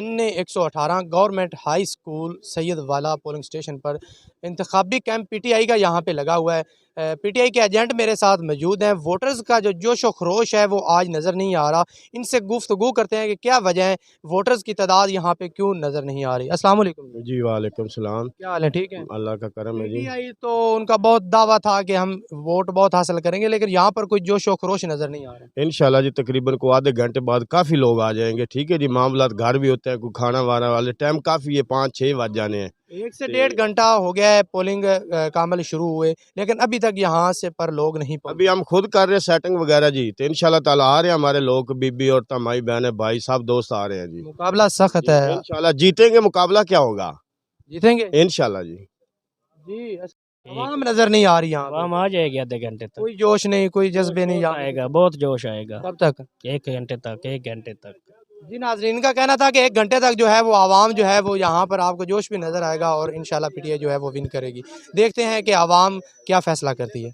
N118 government high school Syed वाला polling station पर इंतखाबी camp PTI का यहाँ पे लगा हुआ है। पीटीआई के एजेंट मेरे साथ मौजूद हैं। वोटर्स का जो जोश व खरोश है वो आज नज़र नहीं आ रहा। इनसे गुफ्तगू करते हैं कि क्या वजह है, वोटर्स की तादाद यहाँ पे क्यों नज़र नहीं आ रही। अस्सलाम वालेकुम जी वालेकुम सलाम। क्या हाल है, ठीक है? अल्लाह का करम है जी। पीटीआई तो उनका बहुत दावा था कि हम वोट बहुत हासिल करेंगे, लेकिन यहाँ पर कोई जोश व खरोश नज़र नहीं आ रहा। इंशाल्लाह जी तकरीबन को आधे घंटे बाद काफ़ी लोग आ जाएंगे। ठीक है जी, मामलात घर भी होते हैं, कोई खाना वाना वाले टाइम काफ़ी है, 5-6 बज जाने हैं। 1 से 1.5 घंटा हो गया है पोलिंग का अमल शुरू हुए, लेकिन अभी तक यहाँ से पर लोग नहीं अभी पहुंचे। हम खुद कर रहे हैं सेटिंग वगैरह जी, तो इंशाल्लाह ताला आ रहे हैं हमारे लोग, बीबी और तमाई बहन भाई सब दोस्त आ रहे हैं जी। मुकाबला सख्त है। इंशाल्लाह जीतेंगे, मुकाबला क्या होगा, जीतेंगे इंशाल्लाह जी। जी। आवाम नजर नहीं आ रही यहाँ पे। आवाम आ जाएगी आधे घंटे तक। कोई जोश नहीं, कोई जज्बे नहीं जोश यहाँ पे। आएगा, बहुत जोश आएगा। कब तक? 1 घंटे तक, 1 घंटे तक। जी नाजरीन का कहना था कि 1 घंटे तक जो है वो आवाम जो है वो यहाँ पर आपको जोश भी नजर आएगा और इंशाल्लाह पीटीआई जो है वो विन करेगी। देखते हैं कि आवाम क्या फैसला करती है।